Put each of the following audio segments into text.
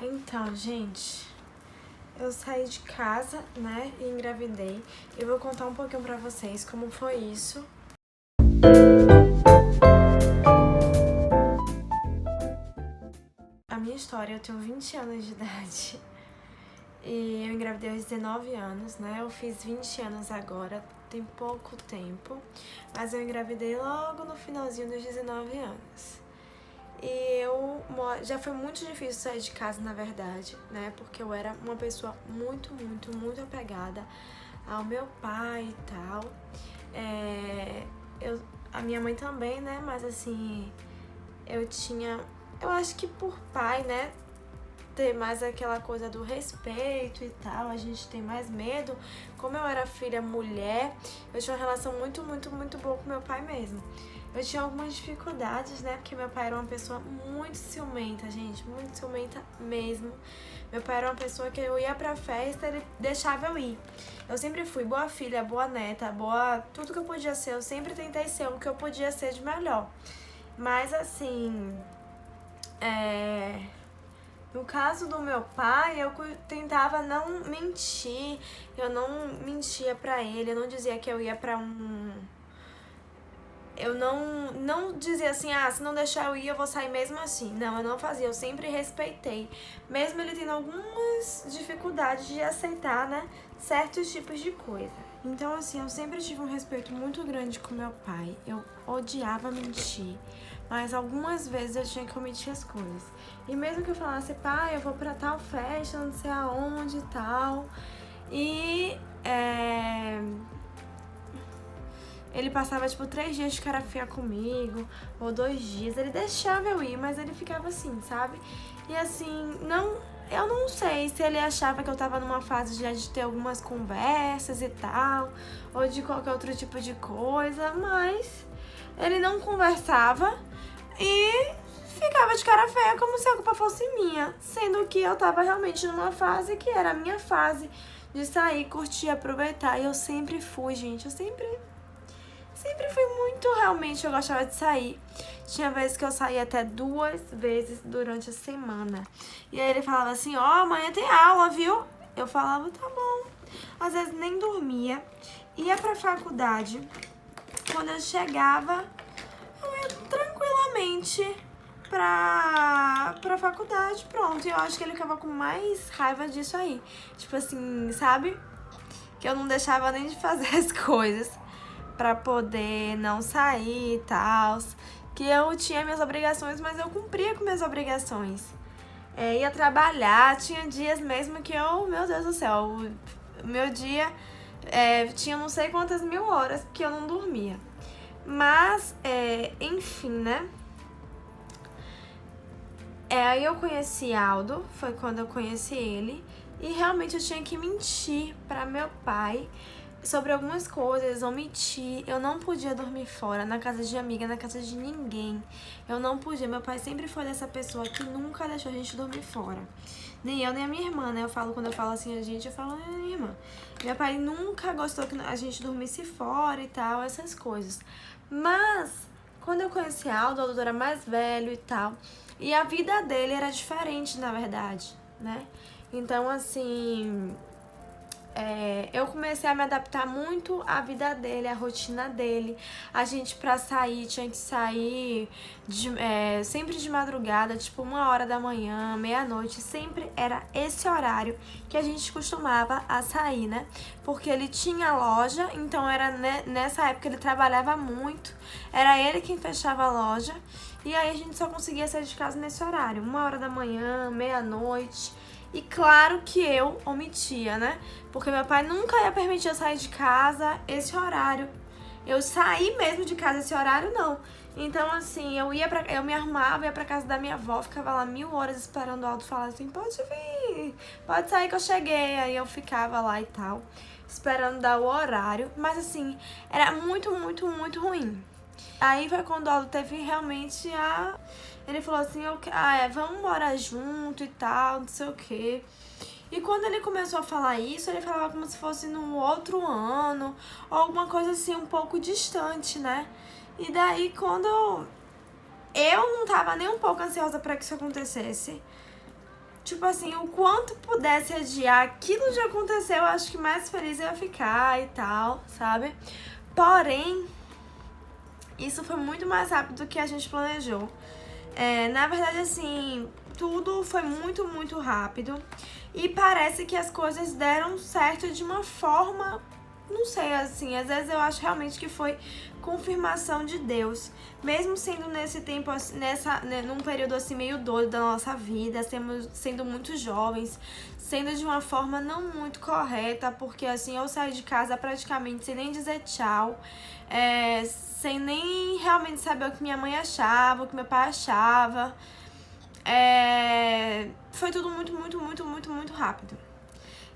Então, gente, eu saí de casa, né, e engravidei. Eu vou contar um pouquinho pra vocês como foi isso. A minha história, eu tenho 20 anos de idade e eu engravidei aos 19 anos, né? Eu fiz 20 anos agora, tem pouco tempo, mas eu engravidei logo no finalzinho dos 19 anos. E já foi muito difícil sair de casa, na verdade, né? Porque eu era uma pessoa muito apegada ao meu pai e tal. A minha mãe também, né? Mas assim, eu acho que por pai, né? Ter mais aquela coisa do respeito e tal, a gente tem mais medo. Como eu era filha mulher, eu tinha uma relação muito boa com meu pai mesmo. Eu tinha algumas dificuldades, né? Porque meu pai era uma pessoa muito ciumenta, gente. Muito ciumenta mesmo. Meu pai era uma pessoa que eu ia pra festa, ele deixava eu ir. Eu sempre fui boa filha, boa neta, tudo que eu podia ser. Eu sempre tentei ser o que eu podia ser de melhor. Mas assim, no caso do meu pai, eu tentava não mentir. Eu não mentia pra ele, eu não dizia que eu ia pra Eu não dizia assim, se não deixar eu ir, eu vou sair mesmo assim. Não, eu não fazia, eu sempre respeitei. Mesmo ele tendo algumas dificuldades de aceitar, né, certos tipos de coisa. Então, assim, eu sempre tive um respeito muito grande com meu pai. Eu odiava mentir, mas algumas vezes eu tinha que omitir as coisas. E mesmo que eu falasse, pai, eu vou pra tal festa, não sei aonde e tal. E ele passava, 3 dias de cara feia comigo, ou 2 dias. Ele deixava eu ir, mas ele ficava assim, sabe? E assim, eu não sei se ele achava que eu tava numa fase já de ter algumas conversas e tal, ou de qualquer outro tipo de coisa, mas ele não conversava e ficava de cara feia como se a culpa fosse minha, sendo que eu tava realmente numa fase que era a minha fase de sair, curtir, aproveitar. E eu sempre fui, gente, eu sempre fui muito, realmente, eu gostava de sair. Tinha vezes que eu saía até 2 vezes durante a semana. E aí ele falava assim, amanhã tem aula, viu? Eu falava, tá bom. Às vezes nem dormia. Ia pra faculdade. Quando eu chegava, eu ia tranquilamente pra faculdade, pronto. E eu acho que ele ficava com mais raiva disso aí. Tipo assim, sabe? Que eu não deixava nem de fazer as coisas pra poder não sair e tal. Que eu tinha minhas obrigações, mas eu cumpria com minhas obrigações. Ia trabalhar, tinha dias mesmo que meu Deus do céu, o meu dia tinha não sei quantas 1000 horas que eu não dormia. Mas, enfim, né? Aí eu conheci Aldo, foi quando eu conheci ele. E realmente eu tinha que mentir pra meu pai sobre algumas coisas, omitir. Eu não podia dormir fora, na casa de amiga, na casa de ninguém. Eu não podia. Meu pai sempre foi dessa pessoa que nunca deixou a gente dormir fora. Nem eu, nem a minha irmã, né? Quando eu falo assim a gente, eu falo a minha irmã. Meu pai nunca gostou que a gente dormisse fora e tal, essas coisas. Mas, quando eu conheci Aldo era mais velho e tal. E a vida dele era diferente, na verdade, né? Então, assim, eu comecei a me adaptar muito à vida dele, à rotina dele. A gente, pra sair, tinha que sair sempre de madrugada, 1h da manhã, meia-noite. Sempre era esse horário que a gente costumava a sair, né? Porque ele tinha loja, então era nessa época ele trabalhava muito. Era ele quem fechava a loja. E aí a gente só conseguia sair de casa nesse horário, 1h da manhã, meia-noite. E claro que eu omitia, né? Porque meu pai nunca ia permitir eu sair de casa esse horário. Eu saí mesmo de casa esse horário, não. Então, assim, eu me arrumava, ia pra casa da minha avó, ficava lá 1000 horas esperando o Aldo falar assim, pode vir, pode sair que eu cheguei. Aí eu ficava lá e tal, esperando dar o horário. Mas, assim, era muito ruim. Aí foi quando o Aldo teve realmente Ele falou assim, vamos morar junto e tal, não sei o quê. E quando ele começou a falar isso, ele falava como se fosse no outro ano, ou alguma coisa assim, um pouco distante, né? E daí, quando eu não tava nem um pouco ansiosa pra que isso acontecesse, tipo assim, o quanto pudesse adiar aquilo já aconteceu, eu acho que mais feliz eu ia ficar e tal, sabe? Porém, isso foi muito mais rápido do que a gente planejou. Na verdade, assim, tudo foi muito, muito rápido. E parece que as coisas deram certo de uma forma, não sei, assim, às vezes eu acho realmente que foi confirmação de Deus. Mesmo sendo nesse tempo, num período assim meio doido da nossa vida, sendo muito jovens, sendo de uma forma não muito correta, porque assim, eu saí de casa praticamente sem nem dizer tchau, sem nem realmente saber o que minha mãe achava, o que meu pai achava. Foi tudo muito, muito, muito, muito, muito rápido.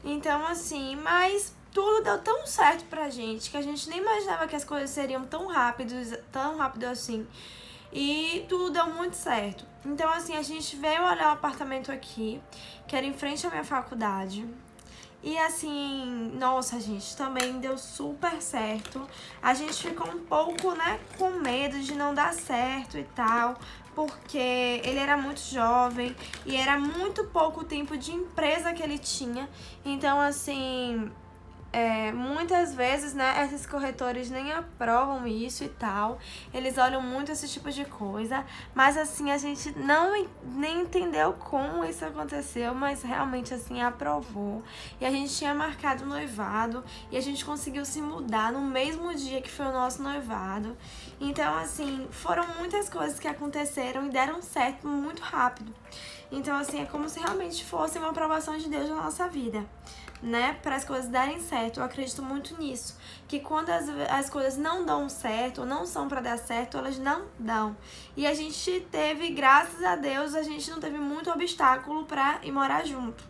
Então, assim, mas tudo deu tão certo pra gente que a gente nem imaginava que as coisas seriam tão rápido assim. E tudo deu muito certo. Então, assim, a gente veio olhar o apartamento aqui, que era em frente à minha faculdade. E assim, nossa, gente, também deu super certo. A gente ficou um pouco, né, com medo de não dar certo e tal, porque ele era muito jovem e era muito pouco tempo de empresa que ele tinha. Então, assim, muitas vezes, né, esses corretores nem aprovam isso e tal. Eles olham muito esse tipo de coisa. Mas, assim, a gente nem entendeu como isso aconteceu, mas realmente, assim, aprovou. E a gente tinha marcado o noivado e a gente conseguiu se mudar no mesmo dia que foi o nosso noivado. Então, assim, foram muitas coisas que aconteceram e deram certo muito rápido. Então, assim, é como se realmente fosse uma aprovação de Deus na nossa vida, né, para as coisas darem certo. Eu acredito muito nisso, que quando as coisas não dão certo ou não são para dar certo, elas não dão. E a gente teve, graças a Deus, a gente não teve muito obstáculo para ir morar junto,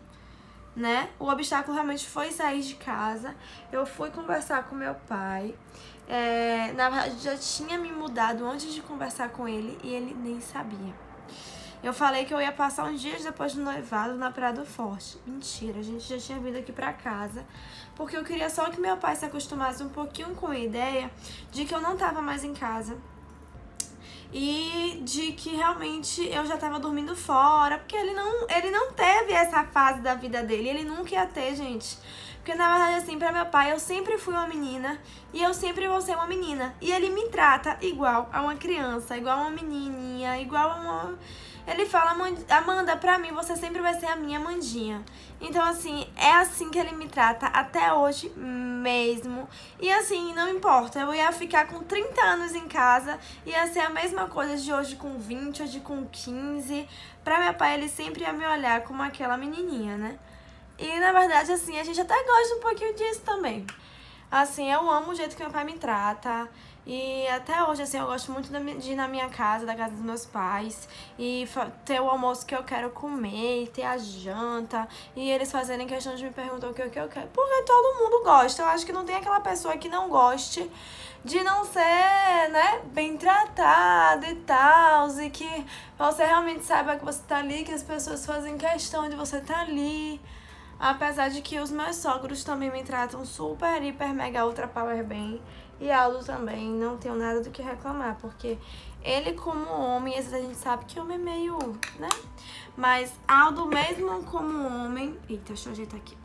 né? O obstáculo realmente foi sair de casa. Eu fui conversar com meu pai. Na verdade, já tinha me mudado antes de conversar com ele e ele nem sabia. Eu falei que eu ia passar uns dias depois do noivado na Praia do Forte. Mentira, a gente já tinha vindo aqui pra casa, porque eu queria só que meu pai se acostumasse um pouquinho com a ideia de que eu não tava mais em casa. E de que realmente eu já tava dormindo fora, porque ele não teve essa fase da vida dele, ele nunca ia ter, gente. Porque, na verdade, assim, pra meu pai, eu sempre fui uma menina e eu sempre vou ser uma menina. E ele me trata igual a uma criança, igual a uma menininha, igual a uma... Ele fala, Amanda, pra mim você sempre vai ser a minha Amandinha. Então, assim, é assim que ele me trata até hoje mesmo. E, assim, não importa, eu ia ficar com 30 anos em casa, ia ser a mesma coisa de hoje com 20, hoje com 15. Pra meu pai, ele sempre ia me olhar como aquela menininha, né? E, na verdade, assim, a gente até gosta um pouquinho disso também. Assim, eu amo o jeito que meu pai me trata. E até hoje, assim, eu gosto muito de ir na minha casa, da casa dos meus pais. E ter o almoço que eu quero comer, e ter a janta. E eles fazerem questão de me perguntar o que eu quero. Porque todo mundo gosta. Eu acho que não tem aquela pessoa que não goste de não ser, né, bem tratado e tal. E que você realmente saiba que você tá ali, que as pessoas fazem questão de você tá ali. Apesar de que os meus sogros também me tratam super, hiper, mega, ultra power bem. E Aldo também, não tenho nada do que reclamar. Porque ele como homem, às vezes a gente sabe que homem é meio, né? Mas Aldo mesmo como homem... Eita, deixa eu ajeitar aqui.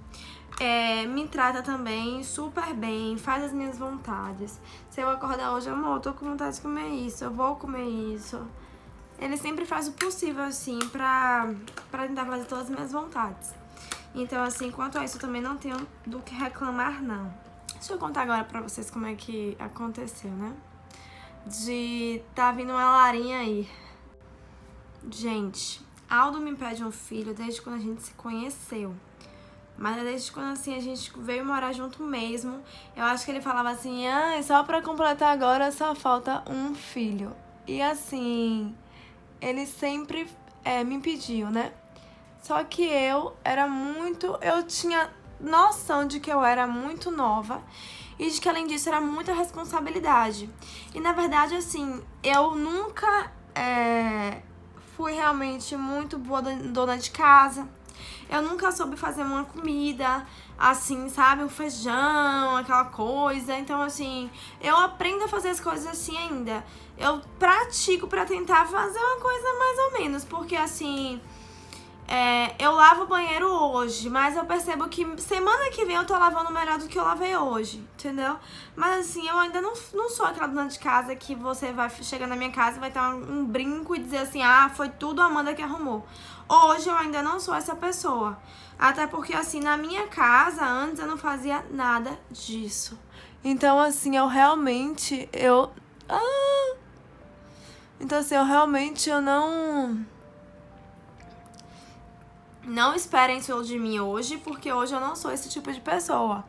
Me trata também super bem, faz as minhas vontades. Se eu acordar hoje, amor, eu tô com vontade de comer isso, eu vou comer isso. Ele sempre faz o possível, assim, pra tentar fazer todas as minhas vontades. Então, assim, quanto a isso, eu também não tenho do que reclamar, não. Deixa eu contar agora pra vocês como é que aconteceu, né? Tá vindo uma Larinha aí. Gente, Aldo me pede um filho desde quando a gente se conheceu. Mas desde quando, assim, a gente veio morar junto mesmo. Eu acho que ele falava assim, só pra completar agora só falta um filho. E, assim, ele sempre me pediu, né? Só que eu tinha noção de que eu era muito nova e de que, além disso, era muita responsabilidade. E, na verdade, assim, eu nunca fui realmente muito boa dona de casa. Eu nunca soube fazer uma comida, assim, sabe? Um feijão, aquela coisa. Então, assim, eu aprendo a fazer as coisas assim ainda. Eu pratico pra tentar fazer uma coisa mais ou menos, porque, assim... eu lavo o banheiro hoje, mas eu percebo que semana que vem eu tô lavando melhor do que eu lavei hoje, entendeu? Mas assim, eu ainda não sou aquela dona de casa que você vai chegar na minha casa e vai ter um brinco e dizer assim, ah, foi tudo a Amanda que arrumou. Hoje eu ainda não sou essa pessoa. Até porque assim, na minha casa, antes eu não fazia nada disso. Então assim, Então assim, eu não esperem isso de mim hoje, porque hoje eu não sou esse tipo de pessoa.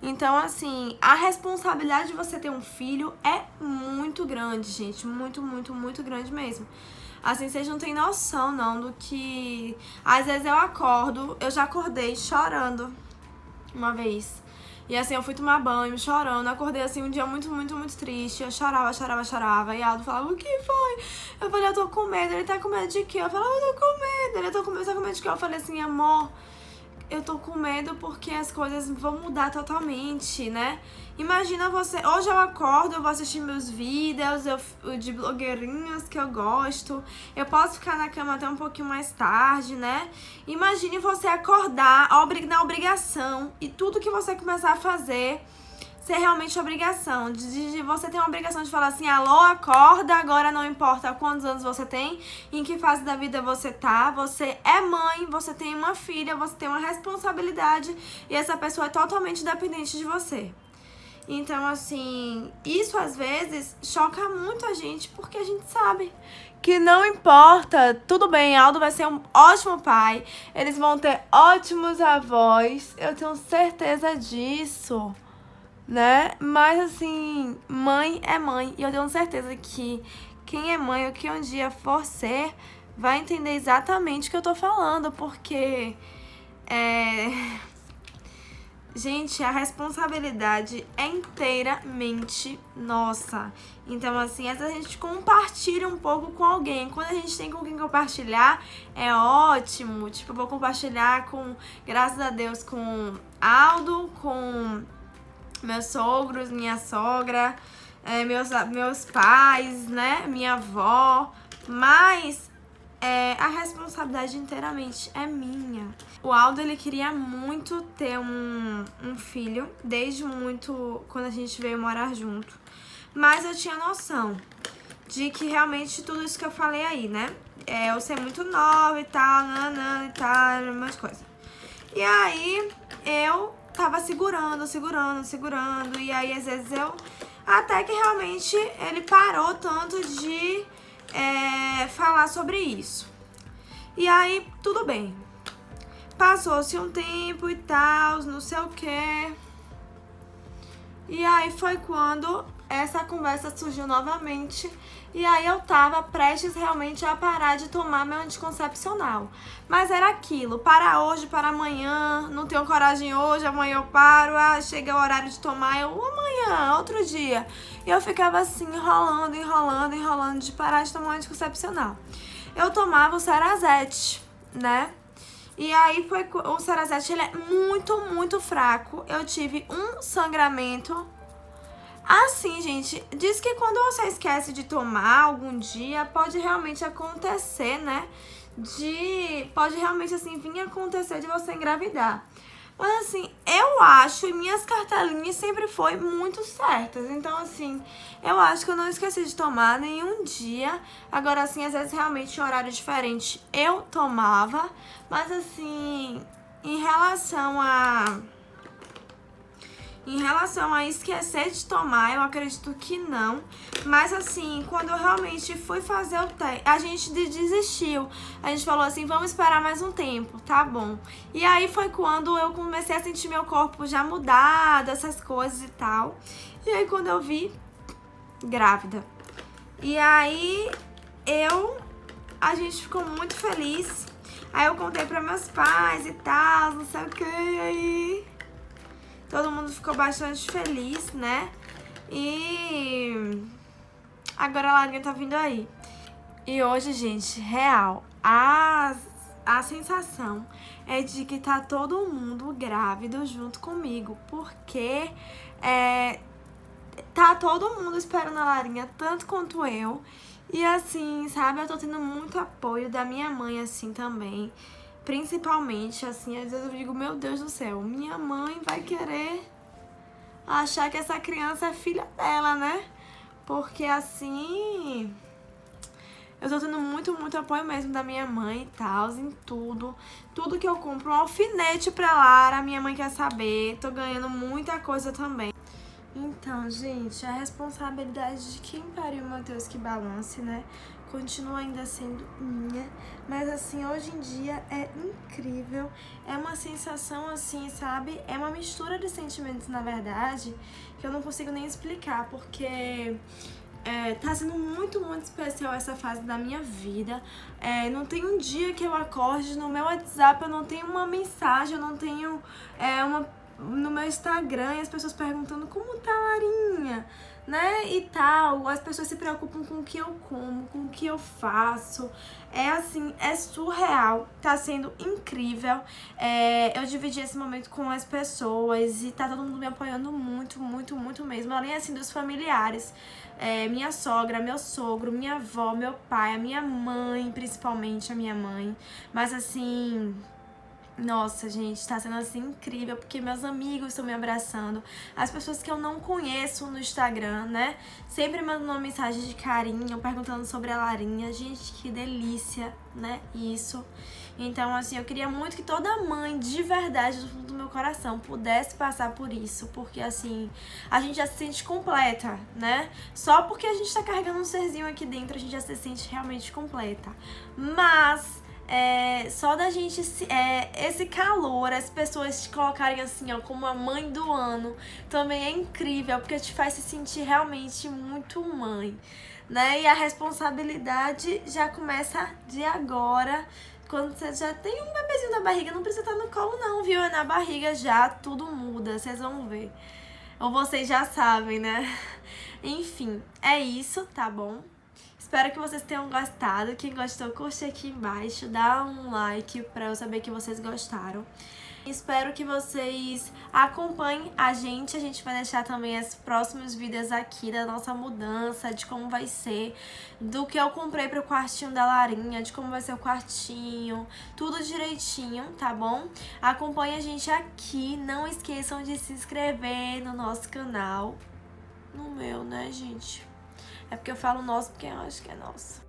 Então, assim, a responsabilidade de você ter um filho é muito grande, gente. Muito, muito, muito grande mesmo. Assim, vocês não têm noção, não, do que... Às vezes eu já acordei chorando uma vez. E assim, eu fui tomar banho, chorando, acordei assim um dia muito, muito, muito triste. Eu chorava. E Aldo falava, o que foi? Eu falei, eu tô com medo. Ele tá com medo de quê? Eu falei, eu tô com medo. Ele tá com medo de quê? Eu falei assim, amor, eu tô com medo porque as coisas vão mudar totalmente, né? Imagina você... Hoje eu acordo, eu vou assistir meus vídeos de blogueirinhas que eu gosto. Eu posso ficar na cama até um pouquinho mais tarde, né? Imagine você acordar na obrigação e tudo que você começar a fazer ser realmente obrigação. De você ter uma obrigação de falar assim, alô, acorda, agora não importa quantos anos você tem, em que fase da vida você tá, você é mãe, você tem uma filha, você tem uma responsabilidade e essa pessoa é totalmente dependente de você. Então, assim, isso às vezes choca muito a gente, porque a gente sabe que não importa, tudo bem, Aldo vai ser um ótimo pai, eles vão ter ótimos avós, eu tenho certeza disso, né? Mas, assim, mãe é mãe, e eu tenho certeza que quem é mãe, ou que um dia for ser, vai entender exatamente o que eu tô falando, porque gente, a responsabilidade é inteiramente nossa. Então, assim, às vezes a gente compartilha um pouco com alguém. Quando a gente tem com quem compartilhar, é ótimo. Tipo, eu vou compartilhar graças a Deus, com Aldo, com meus sogros, minha sogra, meus pais, né? Minha avó. Mas a responsabilidade inteiramente é minha. O Aldo, ele queria muito ter um filho, desde muito quando a gente veio morar junto. Mas eu tinha noção de que realmente tudo isso que eu falei aí, né? Eu ser muito nova e tal, umas coisas. E aí eu tava segurando. E aí às vezes até que realmente ele parou tanto de falar sobre isso. E aí, tudo bem. Passou-se um tempo e tal, não sei o quê. E aí foi quando essa conversa surgiu novamente. E aí eu tava prestes realmente a parar de tomar meu anticoncepcional. Mas era aquilo, para hoje, para amanhã, não tenho coragem hoje, amanhã eu paro, chega o horário de tomar, amanhã, outro dia. E eu ficava assim, enrolando de parar de tomar o anticoncepcional. Eu tomava o Cerazete, né? E aí o Cerazete, ele é muito, muito fraco. Eu tive um sangramento. Assim, gente, diz que quando você esquece de tomar algum dia, pode realmente acontecer, né? Pode realmente, assim, vir acontecer de você engravidar. Mas, assim, eu acho, e minhas cartelinhas sempre foi muito certas. Então, assim, eu acho que eu não esqueci de tomar nenhum dia. Agora, assim, às vezes, realmente, em horário diferente, eu tomava. Mas, assim, em relação a esquecer de tomar, eu acredito que não. Mas assim, quando eu realmente fui fazer o teste, a gente desistiu. A gente falou assim, vamos esperar mais um tempo, tá bom. E aí foi quando eu comecei a sentir meu corpo já mudado, essas coisas e tal. E aí quando eu vi, grávida. E aí a gente ficou muito feliz. Aí eu contei para meus pais e tal, não sei o que, aí todo mundo ficou bastante feliz, né? E agora a Larinha tá vindo aí. E hoje, gente, real, a sensação é de que tá todo mundo grávido junto comigo. Porque tá todo mundo esperando a Larinha, tanto quanto eu. E assim, sabe, eu tô tendo muito apoio da minha mãe, assim, também. Principalmente, assim, às vezes eu digo, meu Deus do céu, minha mãe vai querer achar que essa criança é filha dela, né? Porque assim, eu tô tendo muito apoio mesmo da minha mãe e tal, em tudo. Tudo que eu compro, um alfinete pra Lara, a minha mãe quer saber. Tô ganhando muita coisa também. Então, gente, a responsabilidade de quem pariu o Matheus que balance, né? Continua ainda sendo minha. Mas, assim, hoje em dia é incrível. É uma sensação, assim, sabe? É uma mistura de sentimentos, na verdade, que eu não consigo nem explicar, porque tá sendo muito especial essa fase da minha vida. Não tem um dia que eu acorde no meu WhatsApp, eu não tenho uma mensagem, eu não tenho no meu Instagram, e as pessoas perguntando como tá a Larinha, né, e tal. As pessoas se preocupam com o que eu como, com o que eu faço. É assim, é surreal, tá sendo incrível. Eu dividi esse momento com as pessoas e tá todo mundo me apoiando muito mesmo, além assim dos familiares. Minha sogra, meu sogro, minha avó, meu pai, a minha mãe, principalmente a minha mãe. Mas assim, nossa, gente, tá sendo assim incrível, porque meus amigos estão me abraçando, as pessoas que eu não conheço no Instagram, né, sempre mandando uma mensagem de carinho, perguntando sobre a Larinha. Gente, que delícia, né, isso. Então, assim, eu queria muito que toda mãe, de verdade, do fundo do meu coração, pudesse passar por isso, porque, assim, a gente já se sente completa, né? Só porque a gente tá carregando um serzinho aqui dentro, a gente já se sente realmente completa. Mas só da gente, esse calor, as pessoas te colocarem assim, ó, como a mãe do ano, também é incrível, porque te faz se sentir realmente muito mãe, né? E a responsabilidade já começa de agora, quando você já tem um bebezinho na barriga. Não precisa estar no colo não, viu? É na barriga já, tudo muda, vocês vão ver. Ou vocês já sabem, né? Enfim, é isso, tá bom? Espero que vocês tenham gostado. Quem gostou, curte aqui embaixo, dá um like pra eu saber que vocês gostaram. Espero que vocês acompanhem a gente vai deixar também os próximos vídeos aqui da nossa mudança, de como vai ser, do que eu comprei pro quartinho da Larinha, de como vai ser o quartinho, tudo direitinho, tá bom? Acompanhe a gente aqui, não esqueçam de se inscrever no nosso canal, no meu, né, gente? É porque eu falo nosso porque eu acho que é nosso.